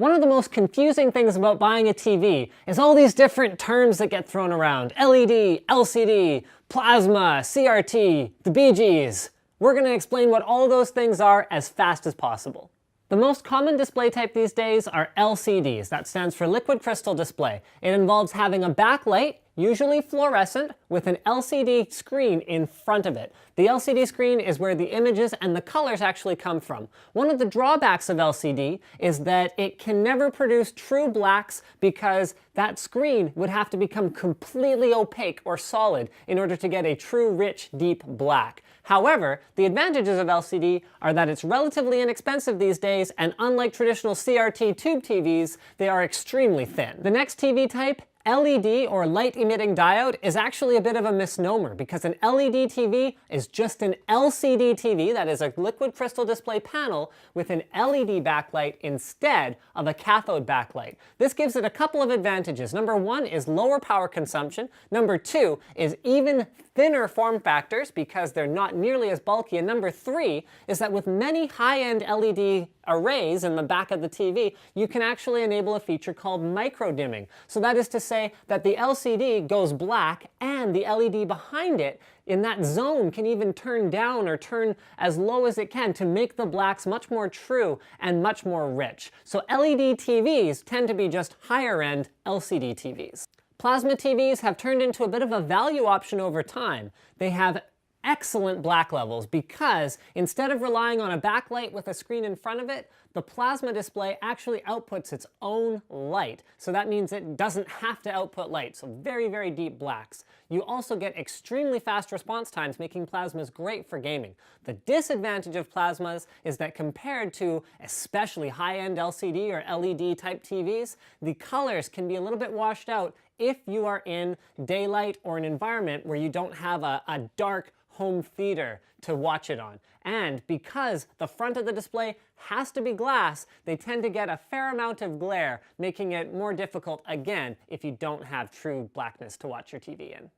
One of the most confusing things about buying a TV is all these different terms that get thrown around. LED, LCD, plasma, CRT, the Bee Gees. We're going to explain what all those things are as fast as possible. The most common display type these days are LCDs. That stands for liquid crystal display. It involves having a backlight, usually fluorescent, with an LCD screen in front of it. The LCD screen is where the images and the colors actually come from. One of the drawbacks of LCD is that it can never produce true blacks because that screen would have to become completely opaque or solid in order to get a true rich, deep black. However, the advantages of LCD are that it's relatively inexpensive these days, and unlike traditional CRT tube TVs, they are extremely thin. The next TV type, LED or light emitting diode, is actually a bit of a misnomer because an LED TV is just an LCD TV, that is a liquid crystal display panel with an LED backlight instead of a cathode backlight. This gives it a couple of advantages. Number one is lower power consumption. Number two is even thinner form factors because they're not nearly as bulky. And number three is that with many high-end LED arrays in the back of the TV, you can actually enable a feature called micro dimming. So that is to say that the LCD goes black and the LED behind it in that zone can even turn down or turn as low as it can to make the blacks much more true and much more rich. So LED TVs tend to be just higher end LCD TVs. Plasma TVs have turned into a bit of a value option over time. They have excellent black levels because instead of relying on a backlight with a screen in front of it, the plasma display actually outputs its own light. So that means it doesn't have to output light, so very, very deep blacks. You also get extremely fast response times, making plasmas great for gaming. The disadvantage of plasmas is that compared to especially high-end LCD or LED type TVs, the colors can be a little bit washed out if you are in daylight or an environment where you don't have a dark home theater to watch it on. And because the front of the display has to be glass, they tend to get a fair amount of glare, making it more difficult, again, if you don't have true blackness to watch your TV in.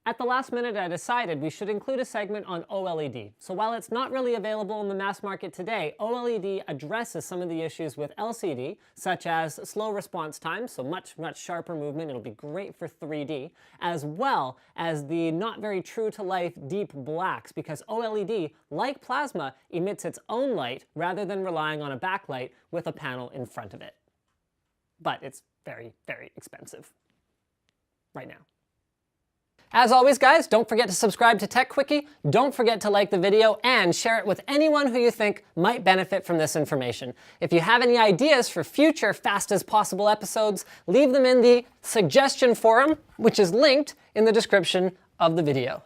At the last minute, I decided we should include a segment on OLED. So while it's not really available in the mass market today, OLED addresses some of the issues with LCD, such as slow response time, so much sharper movement. It'll be great for 3D, as well as the not very true to life deep blacks, because OLED, like plasma, emits its own light rather than relying on a backlight with a panel in front of it. But it's very, very expensive right now. As always, guys, don't forget to subscribe to Tech Quickie, don't forget to like the video, and share it with anyone who you think might benefit from this information. If you have any ideas for future fast as possible episodes, leave them in the suggestion forum, which is linked in the description of the video.